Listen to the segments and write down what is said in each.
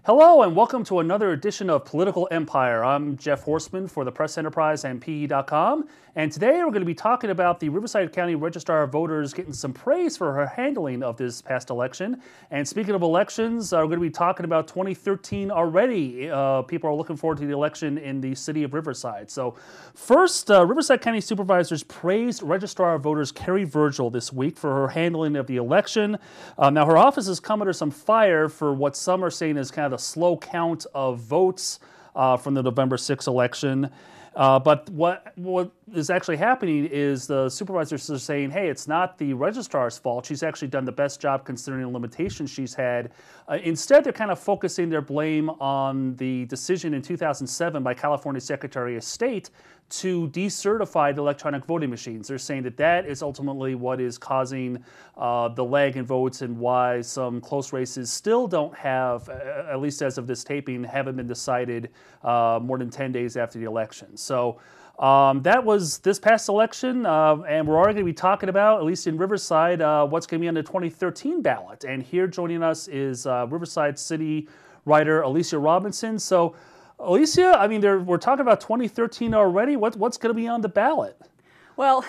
Hello and welcome to another edition of Political Empire. I'm Jeff Horseman for the Press Enterprise and PE.com, and today we're going to be talking about the Riverside County Registrar of Voters getting some praise for her handling of this past election. And speaking of elections, we're going to be talking about 2013 already. People are looking forward to the election in the city of Riverside. So first, Riverside County supervisors praised Registrar of Voters Carrie Virgil this week for her handling of the election. Now her office has come under some fire for what some are saying is kind of a slow count of votes from the November 6th election. But what is actually happening is the supervisors are saying, hey, it's not the registrar's fault. She's actually done the best job considering the limitations she's had. Instead, they're kind of focusing their blame on the decision in 2007 by California Secretary of State to decertify the electronic voting machines. They're saying that that is ultimately what is causing the lag in votes and why some close races still don't have, at least as of this taping, haven't been decided more than 10 days after the election. So that was this past election, and we're already going to be talking about, at least in Riverside, what's going to be on the 2013 ballot. And here joining us is Riverside City writer Alicia Robinson. So Alicia, I mean, we're talking about 2013 already. What's going to be on the ballot? Well,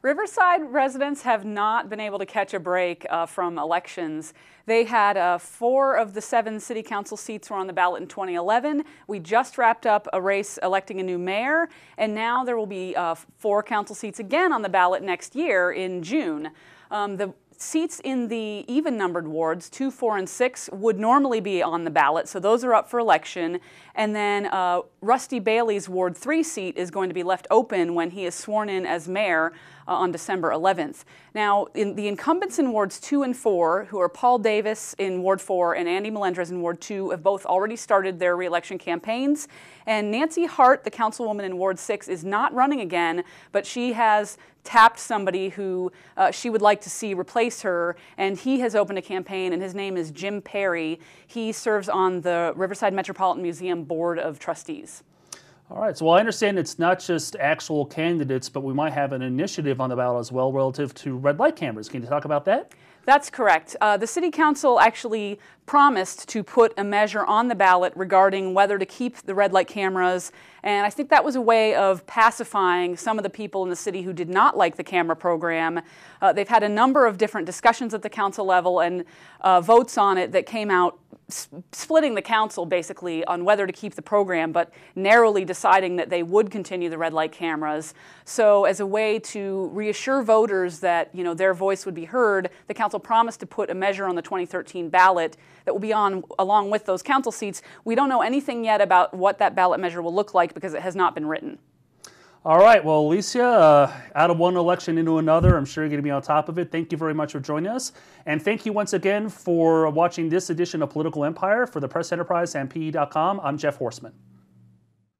Riverside residents have not been able to catch a break from elections. They had 4 of the 7 city council seats were on the ballot in 2011. We just wrapped up a race electing a new mayor, and now there will be 4 council seats again on the ballot next year in June. The seats in the even-numbered wards, 2, 4, and 6, would normally be on the ballot, so those are up for election. And then Rusty Bailey's Ward 3 seat is going to be left open when he is sworn in as mayor on December 11th. Now, the incumbents in Wards 2 and 4, who are Paul Davis in Ward 4 and Andy Melendrez in Ward 2, have both already started their re-election campaigns. And Nancy Hart, the councilwoman in Ward 6, is not running again, but she has tapped somebody who she would like to see replace her, and he has opened a campaign, and his name is Jim Perry. He serves on the Riverside Metropolitan Museum Board of Trustees. All right, so I understand it's not just actual candidates, but we might have an initiative on the ballot as well relative to red light cameras. Can you talk about that? That's correct. The City Council actually promised to put a measure on the ballot regarding whether to keep the red light cameras, and I think that was a way of pacifying some of the people in the city who did not like the camera program. They've had a number of different discussions at the council level and votes on it that came out splitting the council basically on whether to keep the program, but narrowly deciding that they would continue the red light cameras. So as a way to reassure voters that, you know, their voice would be heard, the council promised to put a measure on the 2013 ballot that will be on along with those council seats. We don't know anything yet about what that ballot measure will look like because it has not been written. All right, well, Alicia, out of one election into another, I'm sure you're going to be on top of it. Thank you very much for joining us. And thank you once again for watching this edition of Political Empire. For the Press Enterprise and PE.com, I'm Jeff Horseman.